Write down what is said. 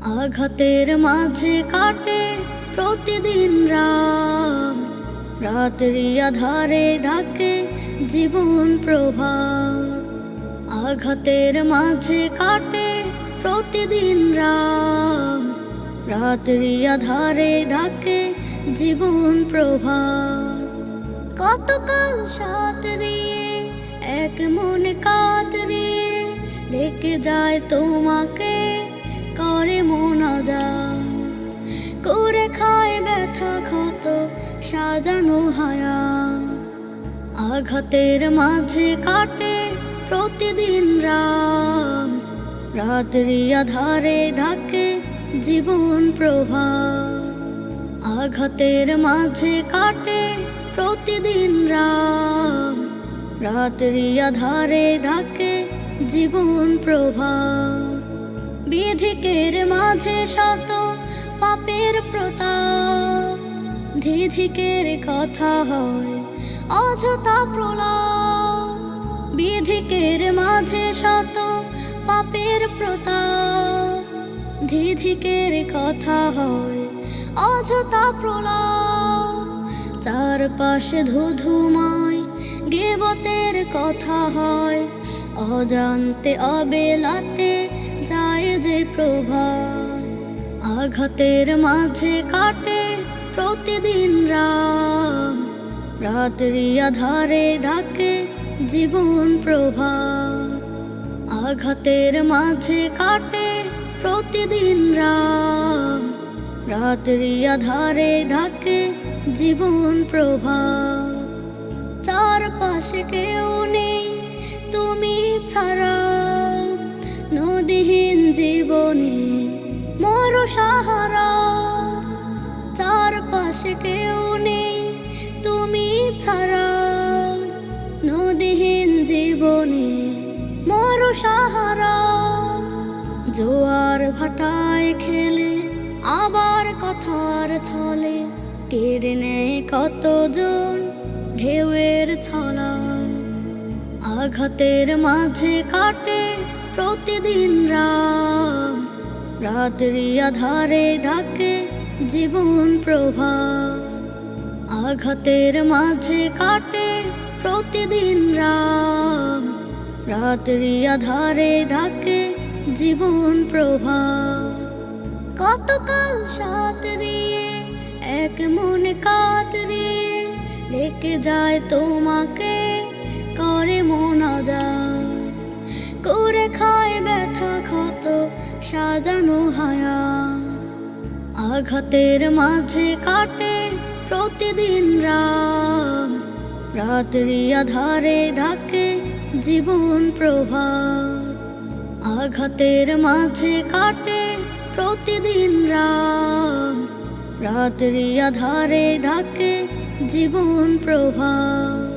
আঘাতের মাঝে কাটে প্রতিদিন রাত, রাত্রি আধারে ঢাকে জীবন প্রভাত। আঘাতের মাঝে কাটে প্রতিদিন রাত, রাত্রি আধারে ঢাকে জীবন প্রভাত। কতকাল সাঁতরিয়ে এক মনে কাতরিয়ে ডেকে যায় তোমাকে, করে মোনাজাত, করে খায় ব্যথা ক্ষত সাজানো হায়াত। আঘাতের মাঝে কাটে প্রতিদিন রাত, রাত্রি আধারে ঢাকে জীবন প্রভাত। আঘাতের মাঝে কাটে প্রতিদিন রাত, রাত্রি আধারে ঢাকে জীবন প্রভাত। বিধিকের মাঝে শত পাপের প্রতাপ, ধিধিকের কথা হয় অযথা প্রলাপ। বিধিকের মাঝে শত পাপের প্রতাপ, ধিধিকের কথা হয় অযথা প্রলাপ। চারপাশে ধুধুমায় গীবতের কথা হয়, অজান্তে অবেলাতে যায় যে প্রভাত। আঘাতের মাঝে কাটে প্রতিদিন রাত, রাত্রি আধারে ঢাকে জীবন প্রভাত। আঘাতের মাঝে কাটে প্রতিদিন রাত, রাত্রি আধারে ঢাকে জীবন প্রভাত। চারপাশে কেউ নেই তুমি ছাড়া, নদীহীন জীবনে মোর সাহারা। চারপাশে কেউ নেই তুমি ছাড়া, নদীহীন জীবনে মোর সাহারা। জোয়ার ভাটায় খেলে আবার কথার ছলে, কেড়ে নেয় কতজন ঢেউয়ের ছলা। আঘাতের মাঝে কাটে প্রতিদিন রাত, রাত্রি আধারে ঢাকে জীবন প্রভাত। আঘাতের মাঝে কাটে প্রতিদিন রাত, রাত্রি আধারে ঢাকে জীবন প্রভাত। কতকাল সাঁতরিয়ে এক মনে কাতরিয়ে ডেকে যায় তোমাকে, করে মোনাজাত, করে খায় ব্যথা ক্ষত সাজানো হায়াত। আঘাতের মাঝে কাটে প্রতিদিন রাত, রাত্রি আধারে ঢাকে জীবন প্রভাত। আঘাতের মাঝে কাটে প্রতিদিন রাত, রাত্রি আধারে ঢাকে জীবন প্রভাত।